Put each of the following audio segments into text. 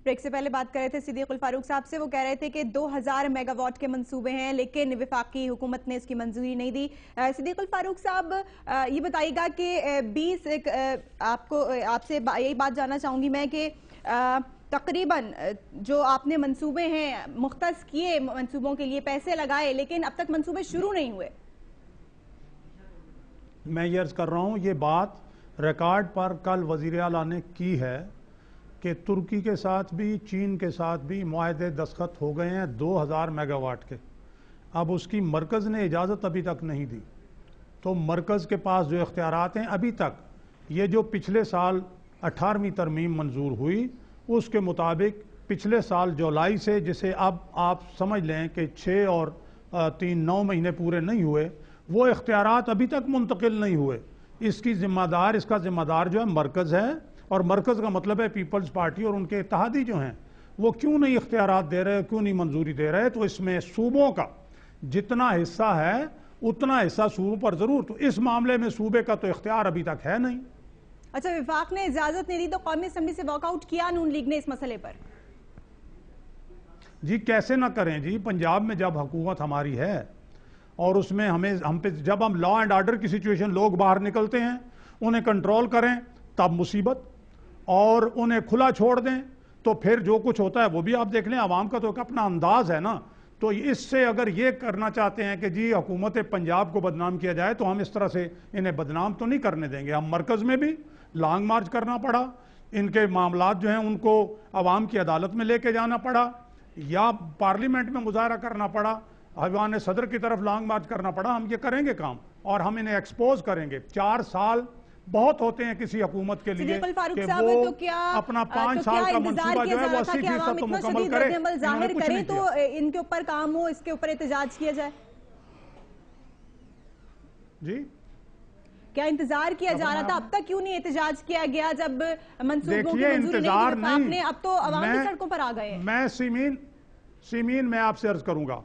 Break سے پہلے بات کر رہے تھے صدیق الفاروق صاحب سے، وہ کہہ رہے تھے کہ 2000 میگا واٹ کے منصوبے ہیں لیکن وفاقی حکومت نے اس کی منظوری نہیں دی۔ صدیق الفاروق صاحب یہ بتائیے گا کہ آپ سے یہی بات جاننا چاہوں گی میں کہ تقریباً جو آپ نے منصوبے ہیں مختص کیے، منصوبوں کے لیے پیسے لگائے، لیکن اب تک منصوبے شروع نہیں ہوئے۔ میں یہ عرض کر رہا ہوں، یہ بات ریکارڈ پر کل وزیر اعلیٰ نے کی ہے کہ ترکی کے ساتھ بھی چین کے ساتھ بھی معاہدے دستخط ہو گئے ہیں 2000 میگا واٹ کے۔ اب اس کی مرکز نے اجازت ابھی تک نہیں دی، تو مرکز کے پاس جو اختیارات ہیں ابھی تک، یہ جو پچھلے سال 18ویں ترمیم منظور ہوئی اس کے مطابق پچھلے سال جولائی سے، جسے اب آپ سمجھ لیں کہ 6 اور 9 مہینے پورے نہیں ہوئے، وہ اختیارات ابھی تک منتقل نہیں ہوئے۔ اس کا ذمہ دار جو ہے مرکز ہے، اور مرکز کا مطلب ہے پیپلز پارٹی اور ان کے اتحادی جو ہیں، وہ کیوں نہیں اختیارات دے رہے، کیوں نہیں منظوری دے رہے؟ تو اس میں صوبوں کا جتنا حصہ ہے اتنا حصہ صوبوں پر ضرور، تو اس معاملے میں صوبے کا تو اختیار ابھی تک ہے نہیں۔ اچھا، وفاق نے اجازت نہیں دی تو قومی اسمبلی سے واک آؤٹ کیا نون لیگ نے اس مسئلے پر؟ جی کیسے نہ کریں جی، پنجاب میں جب حکومت ہماری ہے اور اس میں ہم پہ جب ہم لا اینڈ آرڈر کی سچویشن، لوگ باہر نکلتے ہیں انہیں کنٹرول کریں تب مصیبت، اور انہیں کھلا چھوڑ دیں تو پھر جو کچھ ہوتا ہے وہ بھی آپ دیکھ لیں۔ عوام کا تو ایک اپنا انداز ہے نا، تو اس سے اگر یہ کرنا چاہتے ہیں کہ جی حکومت پنجاب کو بدنام کیا جائے تو ہم اس طرح سے انہیں بدنام تو نہیں کرنے دیں گے۔ ہم مرکز میں بھی لانگ مارچ کرنا پڑا، ان کے معاملات جو ہیں ان کو عوام کی عدالت میں لے کے جانا پڑا، یا پارلیمنٹ میں مظاہرہ کرنا پڑا، ایوان صدر کی طرف لانگ مارچ کرنا پڑا، ہم یہ کریں گے کام، اور ہم انہیں ایکسپوز کریں گے۔ 4 سال بہت ہوتے ہیں کسی حکومت کے لیے کہ وہ اپنا 5 سال کا منصوبہ جو ہے وہ 80% تو مکمل کرے، ظاہر کریں تو ان کے اوپر کام ہو، اس کے اوپر احتجاج کیا جائے۔ جی کیا انتظار کیا جا رہا تھا؟ اب تک کیوں نہیں احتجاج کیا گیا جب منصوبوں کی منظوری نہیں دی؟ اب تو عوام بھی سڑکوں پر آ گئے ہیں۔ میں سیمین میں آپ سے عرض کروں گا،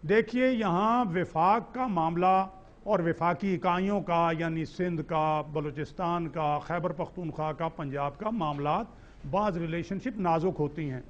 دیکھیے یہاں وفاق کا معاملہ اور وفاقی اکائیوں کا، یعنی سندھ کا، بلوچستان کا، خیبر پختونخوا کا، پنجاب کا معاملات بعض ریلیشن شپ نازک ہوتی ہیں۔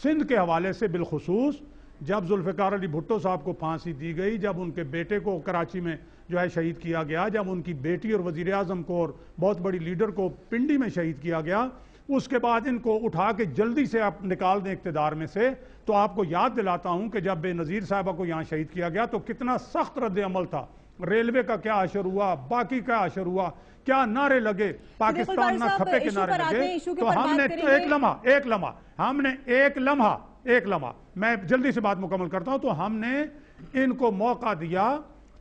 سندھ کے حوالے سے بالخصوص جب ذوالفقار علی بھٹو صاحب کو پھانسی دی گئی، جب ان کے بیٹے کو کراچی میں جو ہے شہید کیا گیا، جب ان کی بیٹی اور وزیر اعظم کو اور بہت بڑی لیڈر کو پنڈی میں شہید کیا گیا، اس کے بعد ان کو اٹھا کے جلدی سے آپ نکال دیں اقتدار میں سے، تو آپ کو یاد دلاتا ہوں کہ جب بے نظیر صاحبہ کو یہاں شہید کیا گیا تو کتنا سخت رد عمل تھا، ریلوے کا کیا اشر ہوا، باقی کیا اشر ہوا، کیا نعرے لگے، پاکستان نہ کھپے کے نعرے لگے۔ تو ہم نے ایک لمحہ میں جلدی سے بات مکمل کرتا ہوں، تو ہم نے ان کو موقع دیا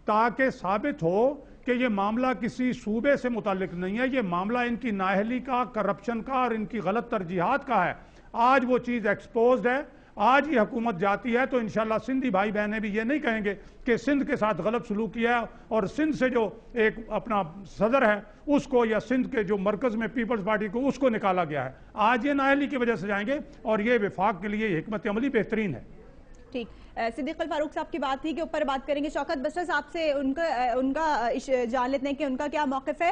تاکہ ثابت ہو کہ یہ معاملہ کسی صوبے سے متعلق نہیں ہے، یہ معاملہ ان کی نااہلی کا، کرپشن کا اور ان کی غلط ترجیحات کا ہے۔ آج وہ چیز ایکسپوزڈ ہے، آج یہ حکومت جاتی ہے تو انشاءاللہ سندھی بھائی بہنیں بھی یہ نہیں کہیں گے کہ سندھ کے ساتھ غلط سلوک کیا ہے، اور سندھ سے جو ایک اپنا صدر ہے اس کو، یا سندھ کے جو مرکز میں پیپلز پارٹی کو، اس کو نکالا گیا ہے۔ آج یہ نااہلی کی وجہ سے جائیں گے، اور یہ وفاق کے لیے حکمت عملی بہترین ہے۔ ٹھیک، صدیق الفاروق صاحب کی بات تھی کہ اوپر بات کریں گے۔ شوکت بسرا صاحب سے ان کا جان لیتے ہیں کہ ان کا کیا موقف ہے۔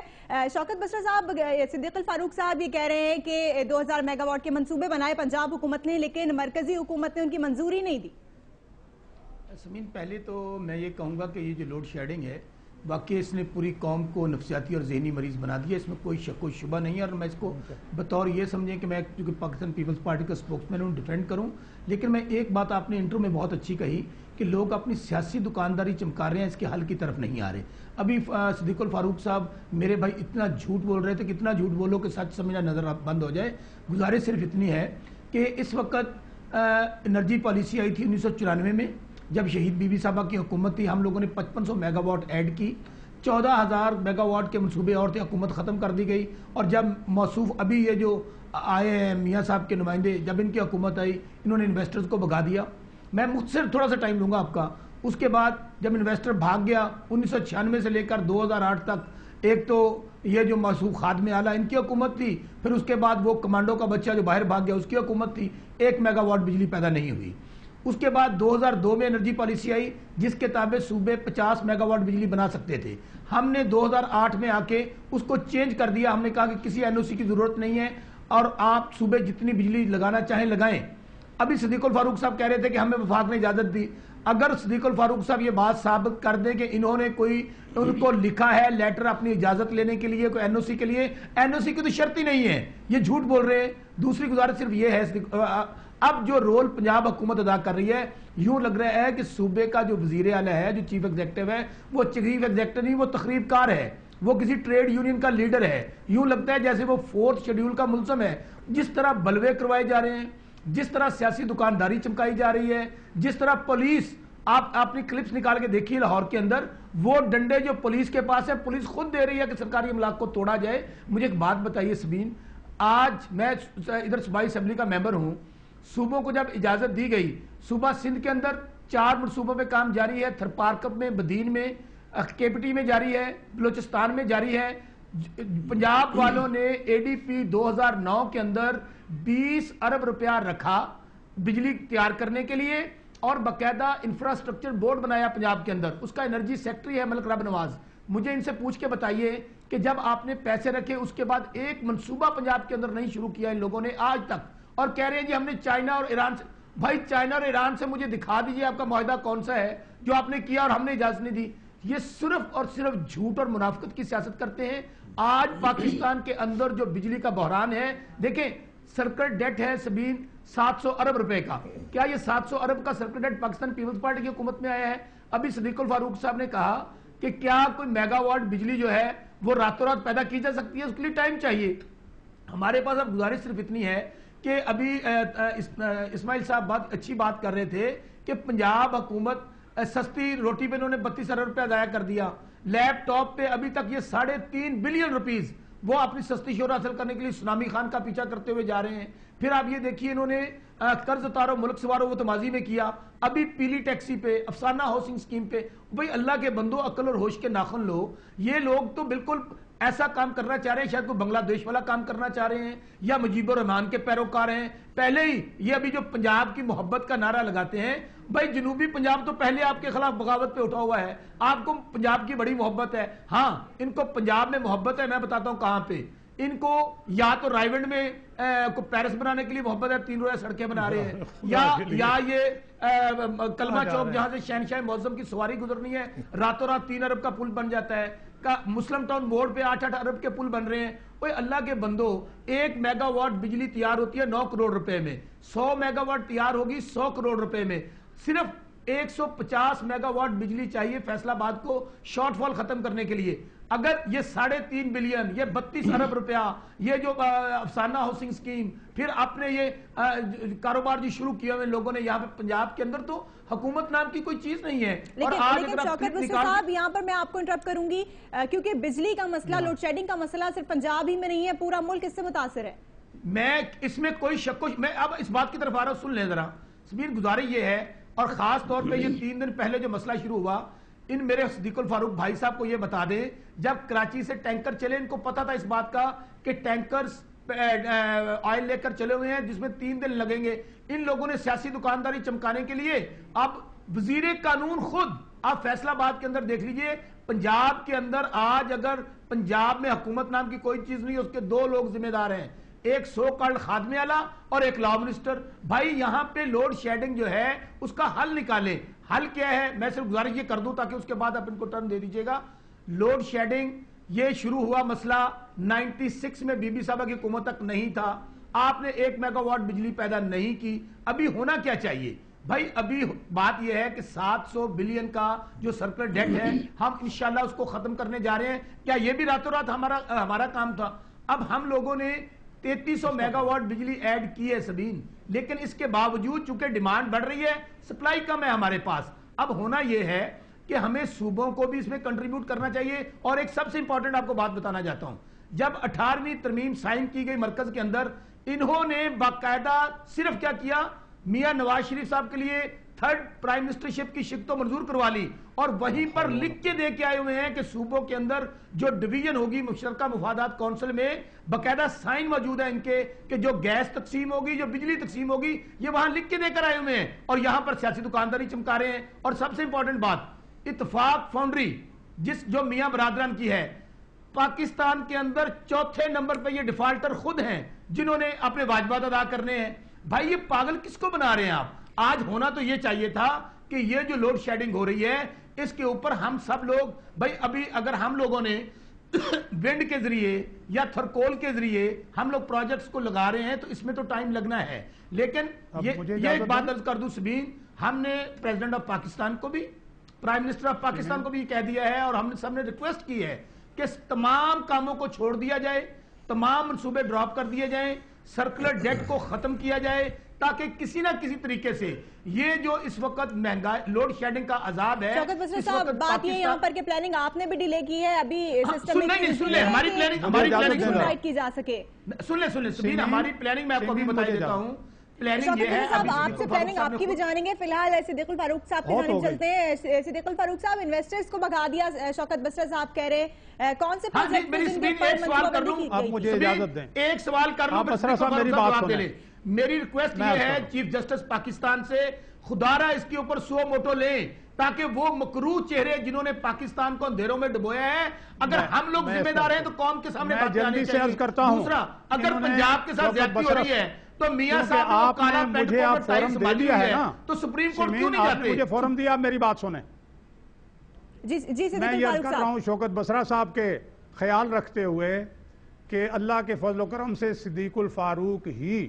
شوکت بسرا صاحب، صدیق الفاروق صاحب یہ کہہ رہے ہیں کہ 2000 میگا واٹ کے منصوبے بنائے پنجاب حکومت نے، لیکن مرکزی حکومت نے ان کی منظوری نہیں دی۔ سمین، پہلے تو میں یہ کہوں گا کہ یہ جو لوڈ شیڈنگ ہے واقعی اس نے پوری قوم کو نفسیاتی اور ذہنی مریض بنا دیا، اس میں کوئی شک و شبہ نہیں ہے، اور میں اس کو بطور یہ سمجھیں کہ میں کیونکہ پاکستان پیپلز پارٹی کا اسپوکس مین ہوں، ڈیفینڈ کروں۔ لیکن میں ایک بات آپ نے انٹرو میں بہت اچھی کہی کہ لوگ اپنی سیاسی دکانداری چمکا رہے ہیں، اس کے حل کی طرف نہیں آ رہے۔ ابھی صدیق الفاروق صاحب میرے بھائی اتنا جھوٹ بول رہے تھے کہ اتنا جھوٹ بولو کہ سچ سمجھنا نظر بند ہو جائے۔ گزارش صرف اتنی ہے کہ اس وقت انرجی پالیسی آئی تھی 1994 میں، جب شہید بی بی صاحبہ کی حکومت تھی، ہم لوگوں نے 5500 میگا واٹ ایڈ کی، 14000 میگا واٹ کے منصوبے اور تھے، حکومت ختم کر دی گئی۔ اور جب موصوف ابھی یہ جو آئے ہیں میاں صاحب کے نمائندے، جب ان کی حکومت آئی انہوں نے انویسٹرز کو بھگا دیا۔ میں مختصر تھوڑا سا ٹائم لوں گا آپ کا۔ اس کے بعد جب انویسٹر بھاگ گیا 1996 سے لے کر 2008 تک، ایک تو یہ جو موصوف خادم اعلیٰ ان کی حکومت تھی، پھر اس کے بعد وہ کمانڈو کا بچہ جو باہر بھاگ گیا اس کی حکومت تھی، 1 میگا واٹ بجلی پیدا نہیں ہوئی۔ اس کے بعد 2002 میں انرجی پالیسی آئی جس کے تابع صوبے 50 میگا واٹ بجلی بنا سکتے تھے۔ ہم نے 2008 میں آ کے اس کو چینج کر دیا، ہم نے کہا کہ کسی این او سی کی ضرورت نہیں ہے، اور آپ صوبے جتنی بجلی لگانا چاہیں لگائیں. ابھی صدیق الفاروق صاحب کہہ رہے تھے کہ ہمیں وفاق نے اجازت دی. اگر صدیق الفاروق صاحب یہ بات ثابت کر دیں کہ انہوں نے کوئی ان کو لکھا ہے لیٹر اپنی اجازت لینے کے لیے, کوئی این او سی کے لیے, این او سی کی تو شرط ہی نہیں ہے, یہ جھوٹ بول رہے ہیں. دوسری گزارش صرف یہ ہے, اب جو رول پنجاب حکومت ادا کر رہی ہے, یوں لگ رہا ہے کہ صوبے کا جو وزیر اعلیٰ ہے, جو چیف ایگزیکٹو ہے, وہ چیف ایگزیکٹو نہیں, وہ تخریب کار ہے, وہ کسی ٹریڈ یونین کا لیڈر ہے. یوں لگتا ہے جیسے وہ 4تھ شیڈیول کا ملزم ہے. جس طرح بلوے کروائے جا رہے ہیں, جس طرح سیاسی دکانداری چمکائی جا رہی ہے, جس طرح پولیس, آپ اپنی کلپس نکال کے دیکھیے لاہور کے اندر, وہ ڈنڈے جو پولیس کے پاس ہے, پولیس خود دے رہی ہے کہ سرکاری املاک کو توڑا جائے. مجھے ایک بات بتائیے سبین, آج میں ادھر صوبائی اسمبلی کا ممبر ہوں, صوبوں کو جب اجازت دی گئی, صوبہ سندھ کے اندر 4 منصوبوں پہ کام جاری ہے, تھرپارکپ میں, بدین میں, کے پی ٹی میں جاری ہے, بلوچستان میں جاری ہے. پنجاب والوں نے اے ڈی پی 2009 کے اندر 20 ارب روپیہ رکھا بجلی تیار کرنے کے لیے, اور باقاعدہ انفراسٹرکچر بورڈ بنایا پنجاب کے اندر. اس کا انرجی سیکٹری ہے ملک رب نواز. مجھے ان سے پوچھ کے بتائیے کہ جب آپ نے پیسے رکھے, اس کے بعد ایک منصوبہ پنجاب کے اندر نہیں شروع کیا ان لوگوں نے آج تک, اور کہہ رہے ہیں جی ہم نے چائنا اور ایران سے. بھائی چائنا اور ایران سے مجھے دکھا دیجئے آپ کا معاہدہ کون سا ہے جو آپ نے کیا اور ہم نے اجازت نہیں دی. یہ صرف اور صرف جھوٹ اور منافقت کی سیاست کرتے ہیں. آج پاکستان کے اندر جو بجلی کا بحران ہے, دیکھیں سرکل ڈیٹ ہے سبین 700 ارب روپے کا. کیا یہ 700 ارب کا سرکل ڈیٹ پاکستان پیپلز پارٹی کی حکومت میں آیا ہے؟ ابھی صدیق الفاروق صاحب نے کہا کہ کیا کوئی میگا واٹ بجلی جو ہے وہ راتوں رات پیدا کی جا سکتی ہے, اس کے لیے ٹائم چاہیے. ہمارے پاس اب گزارش صرف اتنی ہے کہ ابھی اسماعیل صاحب بہت اچھی بات کر رہے تھے کہ پنجاب حکومت سستی روٹی پہ انہوں نے 32 ارب روپیہ ضائع کر دیا. لیپ ٹاپ پہ ابھی تک یہ 3.5 بلین روپیز وہ اپنی سستی شہرت حاصل کرنے کے لیے سونامی خان کا پیچھا کرتے ہوئے جا رہے ہیں. پھر آپ یہ دیکھیے انہوں نے قرض اتارو ملک سوارو, وہ تو ماضی میں کیا. ابھی پیلی ٹیکسی پہ, افسانہ ہاؤسنگ سکیم پہ. بھئی اللہ کے بندو, عقل اور ہوش کے ناخن لو. یہ لوگ تو بالکل ایسا کام کرنا چاہ رہے ہیں, شاید وہ بنگلہ دیش والا کام کرنا چاہ رہے ہیں, یا مجیب الرحمان کے پیروکار ہیں. پہلے ہی یہ ابھی جو پنجاب کی محبت کا نعرہ لگاتے ہیں, بھائی جنوبی پنجاب تو پہلے آپ کے خلاف بغاوت پہ اٹھا ہوا ہے. آپ کو پنجاب کی بڑی محبت ہے. ہاں ان کو پنجاب میں محبت ہے, میں بتاتا ہوں کہاں پہ. ان کو یا تو رائیونڈ میں پیرس بنانے کے لیے محبت ہے, 3 روزہ سڑکیں بنا رہے ہیں, یا یہ کلمہ چوک جہاں سے شہنشاہ معظم کی سواری گزرنی ہے, راتوں رات 3 ارب کا پل بن جاتا ہے. مسلم ٹاؤن بورڈ پہ 8 ارب کے پل بن رہے ہیں. اوہ اللہ کے بندو, 1 میگا واٹ بجلی تیار ہوتی ہے 9 کروڑ روپے میں, 100 میگا واٹ تیار ہوگی 100 کروڑ روپے میں. صرف 150 میگا واٹ بجلی چاہیے فیصل آباد کو شارٹ فال ختم کرنے کے لیے. اگر یہ 3.5 بلین, یہ 32 ارب روپیہ, یہ جو افسانہ ہاؤسنگ سکیم, پھر آپ نے یہ کاروبار جو شروع کیا ہوئے لوگوں نے یہاں پہ پنجاب کے اندر, تو حکومت نام کی کوئی چیز نہیں ہے. اور آج لیکن شوکت مصطفیٰ صاحب, یہاں پر میں آپ کو انٹرپٹ کروں گی کیونکہ بجلی کا مسئلہ, لوڈ شیڈنگ کا مسئلہ صرف پنجاب ہی میں نہیں ہے, پورا ملک اس سے متاثر ہے. میں اس میں کوئی شک و میں اب اس بات کی طرف آ رہا ہوں, سن لیں ذرا. سبیر گزارش یہ ہے, اور خاص طور پہ یہ 3 دن پہلے جو مسئلہ شروع ہوا, ان میرے صدیق الفاروق بھائی صاحب کو یہ بتا دیں, جب کراچی سے ٹینکر چلے, ان کو پتا تھا اس بات کا کہ ٹینکرز آئل لے کر چلے ہوئے ہیں جس میں 3 دن لگیں گے. ان لوگوں نے سیاسی دکانداری چمکانے کے لیے, اب وزیر قانون خود, آپ فیصل آباد کے اندر دیکھ لیجئے, پنجاب کے اندر آج اگر پنجاب میں حکومت نام کی کوئی چیز نہیں, اس کے 2 لوگ ذمہ دار ہیں, ایک سو کارڈ خادمے والا اور ایک لا منسٹر. بھائی یہاں پہ لوڈ شیڈنگ جو ہے اس کا حل نکالیں. حل کیا ہے, میں صرف گزارش یہ کر دوں تاکہ اس کے بعد آپ ان کو ٹرن دے دیجئے گا. لوڈ شیڈنگ یہ شروع ہوا مسئلہ 96 میں بی بی صاحبہ کی حکومت تک نہیں تھا. آپ نے 1 میگا واٹ بجلی پیدا نہیں کی. ابھی ہونا کیا چاہیے بھائی؟ ابھی بات یہ ہے کہ 700 بلین کا جو سرکل ڈیٹ ہے, ہم انشاءاللہ اس کو ختم کرنے جا رہے ہیں. کیا یہ بھی راتوں رات ہمارا کام تھا؟ اب ہم لوگوں نے 3300 میگا واٹ بجلی ایڈ کی ہے سبین, لیکن اس کے باوجود چونکہ ڈیمانڈ بڑھ رہی ہے, سپلائی کم ہے ہمارے پاس. اب ہونا یہ ہے کہ ہمیں صوبوں کو بھی اس میں کنٹریبیوٹ کرنا چاہیے. اور ایک سب سے امپورٹنٹ آپ کو بات بتانا چاہتا ہوں, جب 18ویں ترمیم سائن کی گئی مرکز کے اندر, انہوں نے باقاعدہ صرف کیا کیا, میاں نواز شریف صاحب کے لیے 3rd پرائم منسٹرشپ کی شک تو منظور کروا لی, اور وہیں پر لکھ کے دے کے آئے ہوئے ہیں کہ صوبوں کے اندر جو ڈویژن ہوگی مشترکہ مفادات کونسل میں, باقاعدہ سائن موجود ہے ان کے کہ جو گیس تقسیم ہوگی, جو بجلی تقسیم ہوگی, یہ وہاں لکھ کے دے کر آئے ہوئے ہیں, اور یہاں پر سیاسی دکانداری چمکا رہے ہیں. اور سب سے امپورٹنٹ بات, اتفاق فاؤنڈری جو میاں برادران کی ہے, پاکستان کے اندر 4تھے نمبر پہ یہ ڈیفالٹر خود ہیں. جنہوں نے اپنے واجبات ادا کرنے ہیں. بھائی یہ پاگل کس کو بنا رہے ہیں آپ؟ آج ہونا تو یہ چاہیے تھا کہ یہ جو لوڈ شیڈنگ ہو رہی ہے اس کے اوپر ہم سب لوگ بھائی ابھی اگر ہم لوگوں نے ونڈ کے ذریعے یا تھرکول کے ذریعے ہم لوگ پروجیکٹس کو لگا رہے ہیں تو اس میں تو ٹائم لگنا ہے. لیکن یہ ایک بات عرض کر دوں سبین, ہم نے پریزیڈنٹ آف پاکستان کو بھی, پرائم منسٹر آف پاکستان کو بھی کہہ دیا ہے اور ہم نے سب نے ریکویسٹ کی ہے کہ تمام کاموں کو چھوڑ دیا جائے, تمام منصوبے ڈراپ کر دیے جائیں, سرکولر ڈیٹ کو ختم کیا جائے تاکہ کسی نہ کسی طریقے سے یہ جو اس وقت مہنگائی لوڈ شیڈنگ کا عذاب ہے. شوکت بسرا صاحب بات یہ یہاں پر کہ پلاننگ آپ نے بھی ڈیلے کی ہے, ابھی سسٹم میں سن لیں ہماری پلاننگ کی جا سکے. سن لیں سبین, ہماری پلاننگ میں آپ کو ابھی بتا دیتا ہوں. پلاننگ یہ ہے صاحب آپ سے پلاننگ آپ کی بھی جانیں گے. فی الحال صدیق الفاروق صاحب کی جانب چلتے ہیں. صدیق الفاروق صاحب انویسٹرز کو بھگا دیا شوکت بسرا صاحب کہہ رہے, کون سے پروجیکٹ ایک سوال کر لوں, آپ مجھے اجازت دیں, ایک سوال کر لوں بسرا صاحب میری بات سنیں. میری ریکویسٹ یہ ہے چیف جسٹس پاکستان سے, خدارہ اس کے اوپر سو موٹو لیں تاکہ وہ مکروہ چہرے جنہوں نے پاکستان کو اندھیروں میں ڈبویا ہے, اگر ہم لوگ ذمہ دار ہیں تو قوم کے سامنے بات کرنی چاہیے. دوسرا, اگر پنجاب کے ساتھ زیادتی ہو رہی ہے تو میاں صاحب آپ نے مجھے آپ فورم دے دیا ہے نا, تو سپریم کورٹ کیوں نہیں جاتے؟ مجھے فورم دیا, میری بات سنیں. میں یہ کر رہا ہوں شوکت بسرا صاحب کے خیال رکھتے ہوئے کہ اللہ کے فضل و کرم سے صدیق الفاروق ہی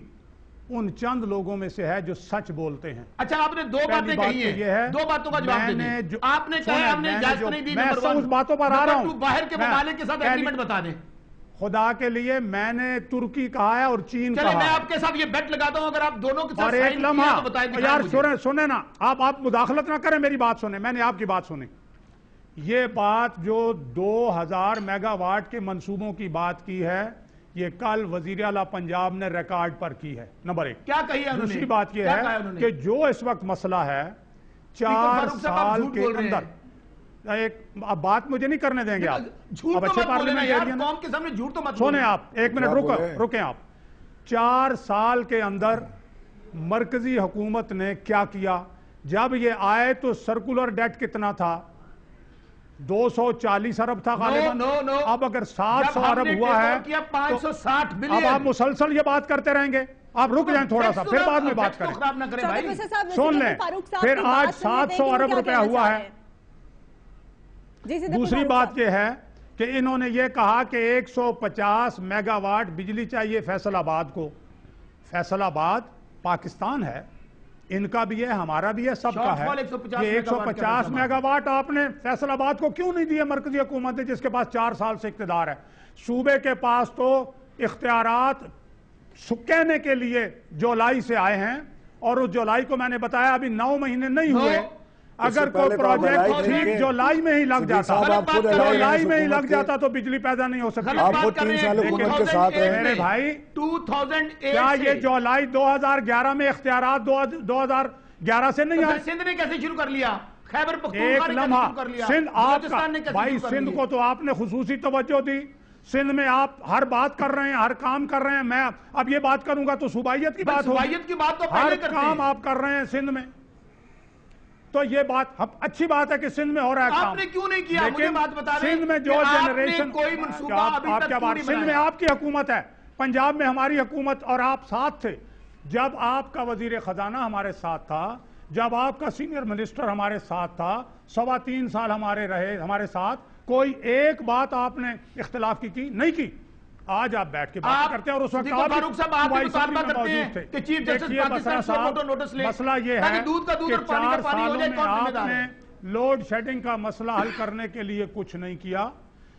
ان چند لوگوں میں سے ہے جو سچ بولتے ہیں. اچھا آپ نے دو باتیں کہی ہیں, دو باتوں کا جواب دیں. آپ نے کہا ہم نے اجازت نہیں دی. میں اس باتوں پر آ رہا ہوں, باہر کے ممالک کے ساتھ ایگریمنٹ بتا دیں. خدا کے لیے میں نے ترکی کہا ہے اور چین کہا ہے. چلے میں آپ کے ساتھ یہ بیٹ لگاتا ہوں, اگر آپ دونوں کے ساتھ اور ایک لمحہ یار سنیں نا, آپ مداخلت نہ کریں, میری بات سنیں, میں نے آپ کی بات سنی. یہ بات جو 2000 میگا واٹ کے منصوبوں کی بات کی ہے, یہ کل وزیر اعلیٰ پنجاب نے ریکارڈ پر کی ہے. نمبر ایک. کیا کہی ہے انہوں نے؟ دوسری بات یہ ہے کہ جو اس وقت مسئلہ ہے 4 سال کے اندر, اب بات مجھے نہیں کرنے دیں گے آپ, اب اچھے پارلیمنٹیرین سنیں آپ, ایک منٹ رکیں آپ. 4 سال کے اندر مرکزی حکومت نے کیا کیا؟ جب یہ آئے تو سرکولر ڈیٹ کتنا تھا؟ 240 ارب تھا غالباً. اب اگر 700 ارب ہوا ہے 560 بلین. اب آپ مسلسل یہ بات کرتے رہیں گے, آپ رک جائیں تھوڑا سا, پھر بعد میں بات کریں. سن لیں, پھر آج 700 ارب روپیہ ہوا ہے. دوسری بات یہ ہے کہ انہوں نے یہ کہا کہ 150 میگا واٹ بجلی چاہیے فیصل آباد کو. فیصل آباد پاکستان ہے, ان کا بھی ہے, ہمارا بھی ہے, سب کا ہے. یہ 150 میگا واٹ آپ نے فیصل آباد کو کیوں نہیں دیے؟ مرکزی حکومت ہے جس کے پاس 4 سال سے اقتدار ہے. صوبے کے پاس تو اختیارات کہنے کے لیے جولائی سے آئے ہیں, اور اس جولائی کو میں نے بتایا ابھی 9 مہینے نہیں ہوئے. اگر کوئی پروجیکٹ ٹھیک جولائی میں ہی لگ جاتا تو بجلی پیدا نہیں ہو سکتی. آپ کو 3 سال حکومت کے ساتھ رہے میرے بھائی, کیا یہ جولائی 2011 میں اختیارات 2011 سے نہیں آئے؟ سندھ نے کیسے شروع کر لیا؟ خیبر ایک لمحہ سندھ آپ کا بھائی, سندھ کو تو آپ نے خصوصی توجہ دی. سندھ میں آپ ہر بات کر رہے ہیں, ہر کام کر رہے ہیں. میں اب یہ بات کروں گا تو صوبائیت کی بات ہوگی. ہر کام آپ کر رہے ہیں سندھ میں, تو یہ بات اچھی بات ہے کہ سندھ میں ہو رہا ہے کام. آپ نے کیوں نہیں کیا؟ مجھے بات بتا دیں. سندھ میں جو جنریشن, کوئی منصوبہ ابھی تک کیوں نہیں بنایا؟ سندھ میں آپ کی حکومت ہے, پنجاب میں ہماری حکومت, اور آپ ساتھ تھے. جب آپ کا وزیر خزانہ ہمارے ساتھ تھا, جب آپ کا سینئر منسٹر ہمارے ساتھ تھا, 3.25 سال ہمارے ساتھ, کوئی ایک بات آپ نے اختلاف کی نہیں کی. آج آپ بیٹھ کے بات کرتے ہیں, اور اس وقت مسئلہ یہ ہے کہ 4 سالوں میں آپ نے لوڈ شیڈنگ کا مسئلہ حل کرنے کے لیے کچھ نہیں کیا.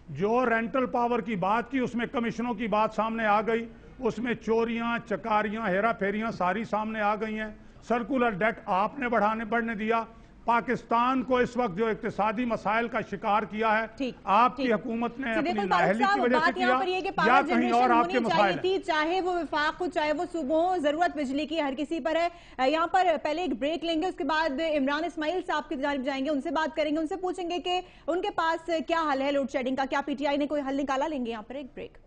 جو رینٹل پاور کی بات کی, اس میں کمیشنوں کی بات سامنے آ گئی, اس میں چوریاں, چکاریاں, ہیرا پھیریاں ساری سامنے آ گئی ہیں. سرکولر ڈیٹ آپ نے بڑھنے دیا. پاکستان کو اس وقت جو اقتصادی مسائل کا شکار کیا ہے, آپ کی حکومت نے اپنی نااہلی کی وجہ سے کیا, یا کہیں اور آپ کے مسائل ہیں. چاہے وہ وفاق ہو, چاہے وہ صوبوں ہو, ضرورت بجلی کی ہر کسی پر ہے. یہاں پر پہلے ایک بریک لیں گے, اس کے بعد عمران اسماعیل صاحب کی جانب جائیں گے, ان سے بات کریں گے, ان سے پوچھیں گے کہ ان کے پاس کیا حل ہے لوڈ شیڈنگ کا, کیا پی ٹی آئی نے کوئی حل نکالا. لیں گے یہاں پر ایک بریک.